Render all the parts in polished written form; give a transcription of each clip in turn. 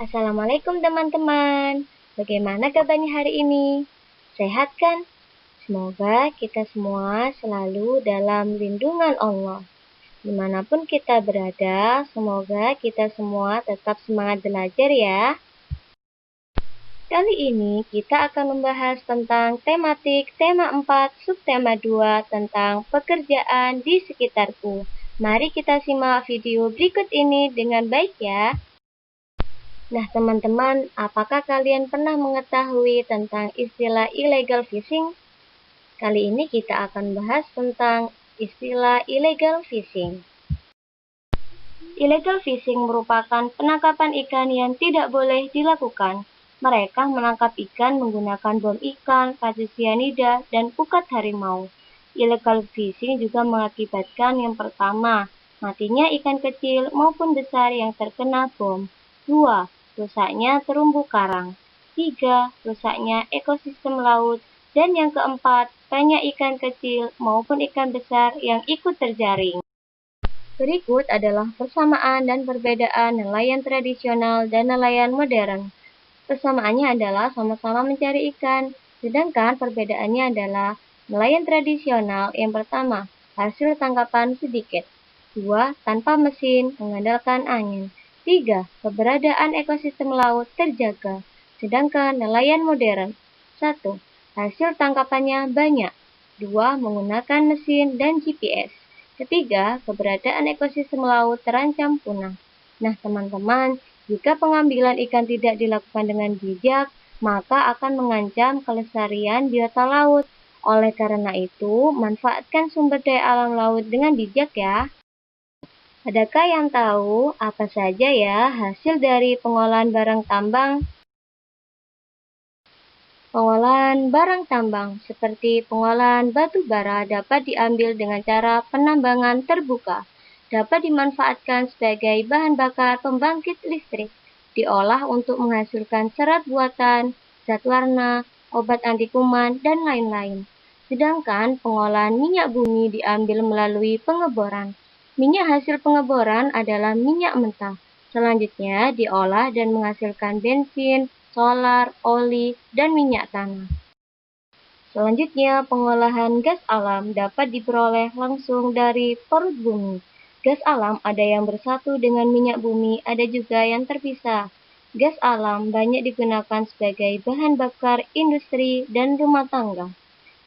Assalamualaikum teman-teman. Bagaimana kabarnya hari ini? Sehat kan? Semoga kita semua selalu dalam lindungan Allah. Dimanapun kita berada, semoga kita semua tetap semangat belajar ya. Kali ini kita akan membahas tentang tematik tema 4, subtema 2 tentang pekerjaan di sekitarku. Mari kita simak video berikut ini dengan baik ya. Nah teman-teman, apakah kalian pernah mengetahui tentang istilah illegal fishing? Kali ini kita akan bahas tentang istilah illegal fishing. Illegal fishing merupakan penangkapan ikan yang tidak boleh dilakukan. Mereka menangkap ikan menggunakan bom ikan, kasus sianida, dan pukat harimau. Illegal fishing juga mengakibatkan yang pertama, matinya ikan kecil maupun besar yang terkena bom. 2. Rusaknya terumbu karang. 3. Rusaknya ekosistem laut. Dan yang keempat, banyak ikan kecil maupun ikan besar yang ikut terjaring. Berikut adalah persamaan dan perbedaan nelayan tradisional dan nelayan modern. Persamaannya adalah sama-sama mencari ikan, sedangkan perbedaannya adalah nelayan tradisional yang pertama, hasil tangkapan sedikit. 2. Tanpa mesin, mengandalkan angin. 3. Keberadaan ekosistem laut terjaga. Sedangkan nelayan modern. 1. Hasil tangkapannya banyak. 2. Menggunakan mesin dan GPS. Ketiga, keberadaan ekosistem laut terancam punah. Nah teman-teman, jika pengambilan ikan tidak dilakukan dengan bijak, maka akan mengancam kelestarian biota laut. Oleh karena itu, manfaatkan sumber daya alam laut dengan bijak ya. Adakah yang tahu apa saja ya hasil dari pengolahan barang tambang? Pengolahan barang tambang seperti pengolahan batu bara dapat diambil dengan cara penambangan terbuka. Dapat dimanfaatkan sebagai bahan bakar pembangkit listrik. Diolah untuk menghasilkan serat buatan, zat warna, obat anti kuman, dan lain-lain. Sedangkan pengolahan minyak bumi diambil melalui pengeboran. Minyak hasil pengeboran adalah minyak mentah. Selanjutnya diolah dan menghasilkan bensin, solar, oli, dan minyak tanah. Selanjutnya, pengolahan gas alam dapat diperoleh langsung dari perut bumi. Gas alam ada yang bersatu dengan minyak bumi, ada juga yang terpisah. Gas alam banyak digunakan sebagai bahan bakar industri dan rumah tangga.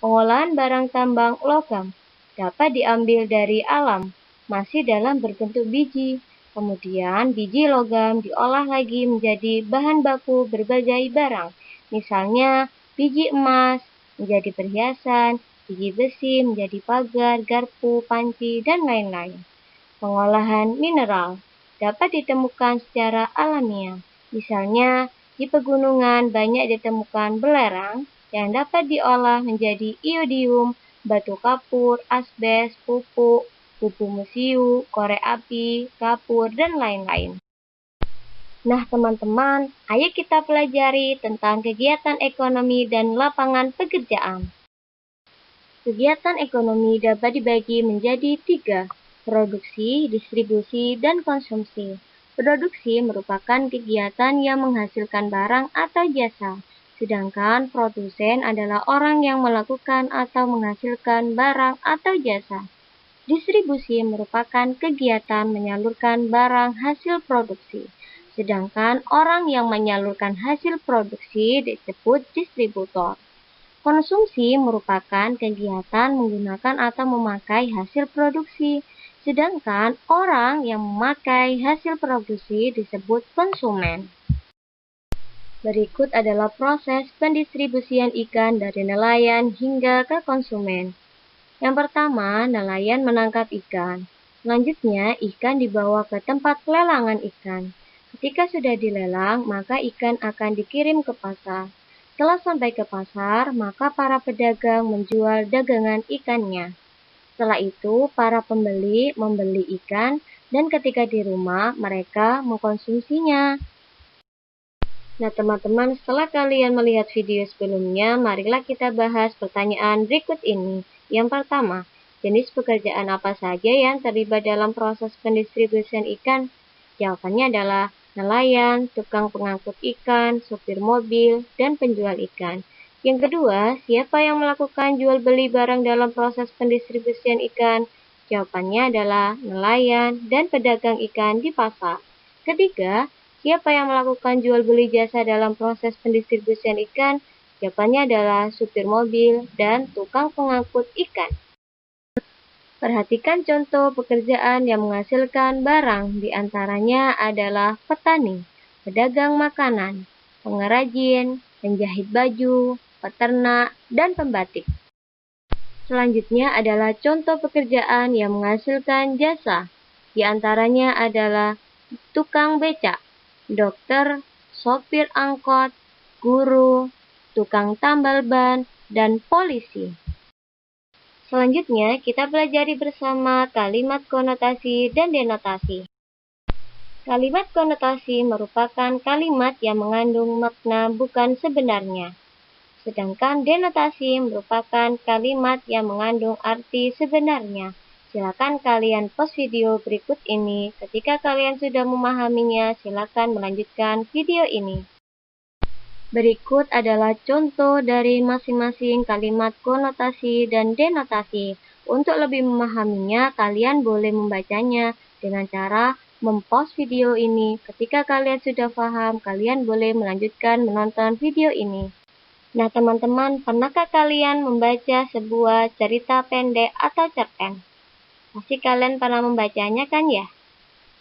Pengolahan barang tambang logam dapat diambil dari alam, masih dalam berbentuk biji. Kemudian biji logam diolah lagi menjadi bahan baku berbagai barang, misalnya biji emas menjadi perhiasan, biji besi menjadi pagar, garpu, panci, dan lain-lain. Pengolahan mineral dapat ditemukan secara alamiah, misalnya di pegunungan banyak ditemukan belerang yang dapat diolah menjadi iodium, batu kapur, asbes, pupuk, kupu mesiu, korek api, kapur, dan lain-lain. Nah teman-teman, ayo kita pelajari tentang kegiatan ekonomi dan lapangan pekerjaan. Kegiatan ekonomi dapat dibagi menjadi 3, produksi, distribusi, dan konsumsi. Produksi merupakan kegiatan yang menghasilkan barang atau jasa, sedangkan produsen adalah orang yang melakukan atau menghasilkan barang atau jasa. Distribusi merupakan kegiatan menyalurkan barang hasil produksi, sedangkan orang yang menyalurkan hasil produksi disebut distributor. Konsumsi merupakan kegiatan menggunakan atau memakai hasil produksi, sedangkan orang yang memakai hasil produksi disebut konsumen. Berikut adalah proses pendistribusian ikan dari nelayan hingga ke konsumen. Yang pertama, nelayan menangkap ikan. Selanjutnya, ikan dibawa ke tempat pelelangan ikan. Ketika sudah dilelang, maka ikan akan dikirim ke pasar. Setelah sampai ke pasar, maka para pedagang menjual dagangan ikannya. Setelah itu, para pembeli membeli ikan, dan ketika di rumah, mereka mengkonsumsinya. Nah teman-teman, setelah kalian melihat video sebelumnya, marilah kita bahas pertanyaan berikut ini. Yang pertama, jenis pekerjaan apa saja yang terlibat dalam proses pendistribusian ikan? Jawabannya adalah nelayan, tukang pengangkut ikan, sopir mobil, dan penjual ikan. Yang kedua, siapa yang melakukan jual beli barang dalam proses pendistribusian ikan? Jawabannya adalah nelayan dan pedagang ikan di pasar. Ketiga, siapa yang melakukan jual beli jasa dalam proses pendistribusian ikan? Jawabannya adalah supir mobil dan tukang pengangkut ikan. Perhatikan contoh pekerjaan yang menghasilkan barang, di antaranya adalah petani, pedagang makanan, pengrajin, penjahit baju, peternak, dan pembatik. Selanjutnya adalah contoh pekerjaan yang menghasilkan jasa, di antaranya adalah tukang becak, dokter, sopir angkot, guru, tukang tambal ban, dan polisi. Selanjutnya, kita pelajari bersama kalimat konotasi dan denotasi. Kalimat konotasi merupakan kalimat yang mengandung makna bukan sebenarnya. Sedangkan denotasi merupakan kalimat yang mengandung arti sebenarnya. Silakan kalian pause video berikut ini. Ketika kalian sudah memahaminya, silakan melanjutkan video ini. Berikut adalah contoh dari masing-masing kalimat konotasi dan denotasi. Untuk lebih memahaminya, kalian boleh membacanya dengan cara mempause video ini. Ketika kalian sudah paham, kalian boleh melanjutkan menonton video ini. Nah, teman-teman, pernahkah kalian membaca sebuah cerita pendek atau cerpen? Pasti kalian pernah membacanya kan ya?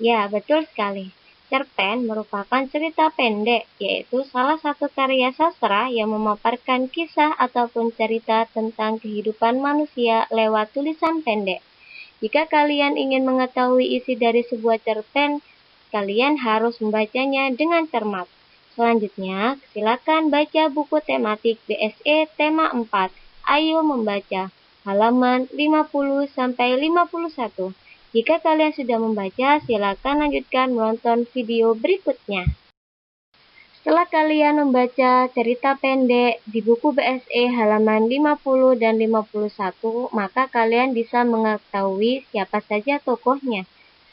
Ya, betul sekali. Cerpen merupakan cerita pendek, yaitu salah satu karya sastra yang memaparkan kisah ataupun cerita tentang kehidupan manusia lewat tulisan pendek. Jika kalian ingin mengetahui isi dari sebuah cerpen, kalian harus membacanya dengan cermat. Selanjutnya, silakan baca buku tematik BSE tema 4. Ayo membaca, halaman 50-51. Jika kalian sudah membaca, silakan lanjutkan menonton video berikutnya. Setelah kalian membaca cerita pendek di buku BSE halaman 50 dan 51, maka kalian bisa mengetahui siapa saja tokohnya,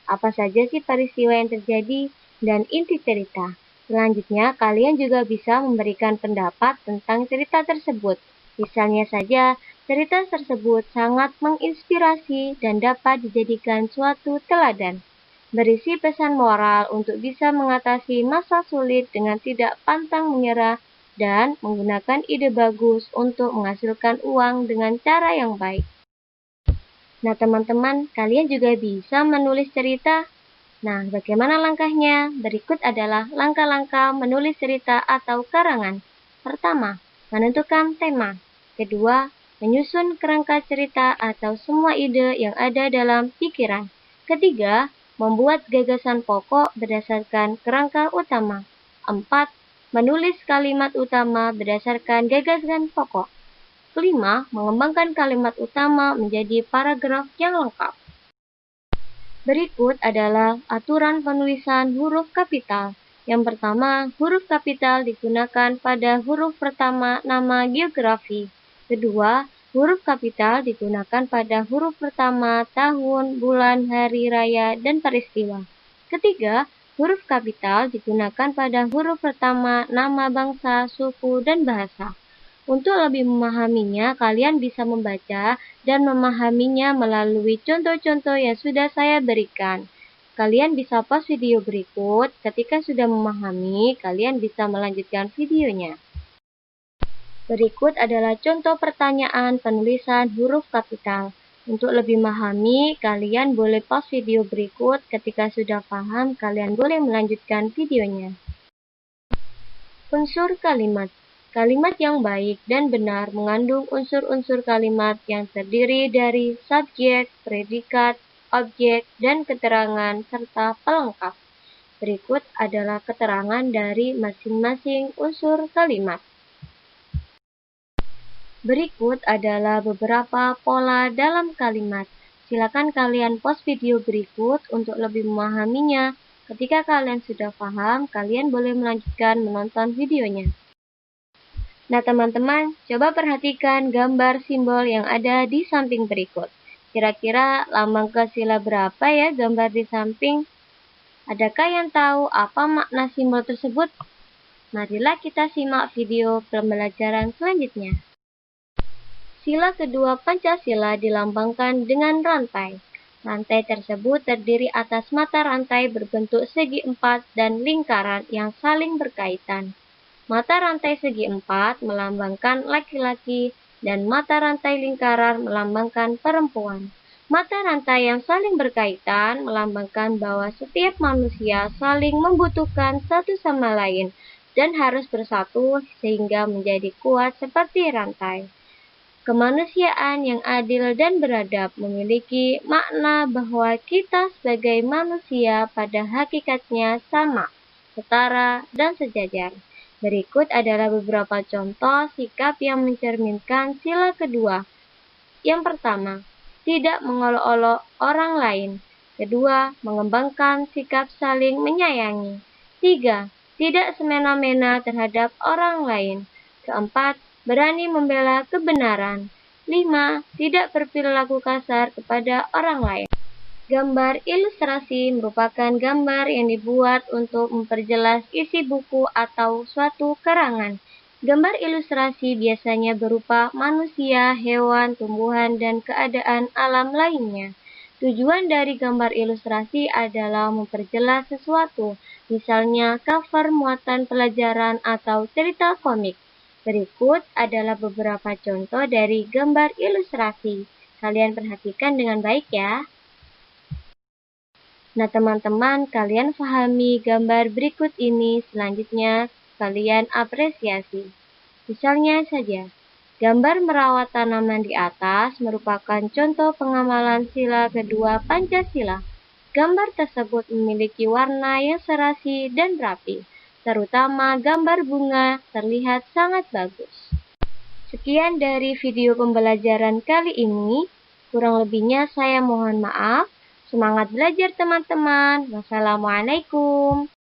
apa saja sih peristiwa yang terjadi, dan inti cerita. Selanjutnya, kalian juga bisa memberikan pendapat tentang cerita tersebut. Misalnya saja, cerita tersebut sangat menginspirasi dan dapat dijadikan suatu teladan. Berisi pesan moral untuk bisa mengatasi masa sulit dengan tidak pantang menyerah dan menggunakan ide bagus untuk menghasilkan uang dengan cara yang baik. Nah, teman-teman, kalian juga bisa menulis cerita. Nah, bagaimana langkahnya? Berikut adalah langkah-langkah menulis cerita atau karangan. Pertama, menentukan tema. Kedua, menyusun kerangka cerita atau semua ide yang ada dalam pikiran. Ketiga, membuat gagasan pokok berdasarkan kerangka utama. 4. Menulis kalimat utama berdasarkan gagasan pokok. Kelima, mengembangkan kalimat utama menjadi paragraf yang lengkap. Berikut adalah aturan penulisan huruf kapital. Yang pertama, huruf kapital digunakan pada huruf pertama nama geografi. Kedua, huruf kapital digunakan pada huruf pertama tahun, bulan, hari raya, dan peristiwa. Ketiga, huruf kapital digunakan pada huruf pertama nama bangsa, suku, dan bahasa. Untuk lebih memahaminya, kalian bisa membaca dan memahaminya melalui contoh-contoh yang sudah saya berikan. Kalian bisa pause video berikut. Ketika sudah memahami, kalian bisa melanjutkan videonya. Berikut adalah contoh pertanyaan penulisan huruf kapital. Untuk lebih memahami, kalian boleh pause video berikut. Ketika sudah paham, kalian boleh melanjutkan videonya. Unsur kalimat. Kalimat yang baik dan benar mengandung unsur-unsur kalimat yang terdiri dari subjek, predikat, objek, dan keterangan serta pelengkap. Berikut adalah keterangan dari masing-masing unsur kalimat. Berikut adalah beberapa pola dalam kalimat. Silakan kalian pause video berikut untuk lebih memahaminya. Ketika kalian sudah paham, kalian boleh melanjutkan menonton videonya. Nah, teman-teman, coba perhatikan gambar simbol yang ada di samping berikut. Kira-kira lambang ke sila berapa ya gambar di samping? Adakah yang tahu apa makna simbol tersebut? Marilah kita simak video pembelajaran selanjutnya. Sila kedua Pancasila dilambangkan dengan rantai. Rantai tersebut terdiri atas mata rantai berbentuk segi empat dan lingkaran yang saling berkaitan. Mata rantai segi empat melambangkan laki-laki dan mata rantai lingkaran melambangkan perempuan. Mata rantai yang saling berkaitan melambangkan bahwa setiap manusia saling membutuhkan satu sama lain dan harus bersatu sehingga menjadi kuat seperti rantai. Kemanusiaan yang adil dan beradab memiliki makna bahwa kita sebagai manusia pada hakikatnya sama, setara, dan sejajar. Berikut adalah beberapa contoh sikap yang mencerminkan sila kedua. Yang pertama, tidak mengolok-olok orang lain. Kedua, mengembangkan sikap saling menyayangi. Tiga, tidak semena-mena terhadap orang lain. Keempat, berani membela kebenaran. 5. Tidak berperilaku kasar kepada orang lain. Gambar ilustrasi merupakan gambar yang dibuat untuk memperjelas isi buku atau suatu karangan. Gambar ilustrasi biasanya berupa manusia, hewan, tumbuhan, dan keadaan alam lainnya. Tujuan dari gambar ilustrasi adalah memperjelas sesuatu, misalnya cover muatan pelajaran atau cerita komik. Berikut adalah beberapa contoh dari gambar ilustrasi. Kalian perhatikan dengan baik ya. Nah teman-teman, kalian pahami gambar berikut ini, selanjutnya kalian apresiasi. Misalnya saja, gambar merawat tanaman di atas merupakan contoh pengamalan sila kedua Pancasila. Gambar tersebut memiliki warna yang serasi dan rapi. Terutama gambar bunga terlihat sangat bagus. Sekian dari video pembelajaran kali ini. Kurang lebihnya saya mohon maaf. Semangat belajar teman-teman. Wassalamualaikum.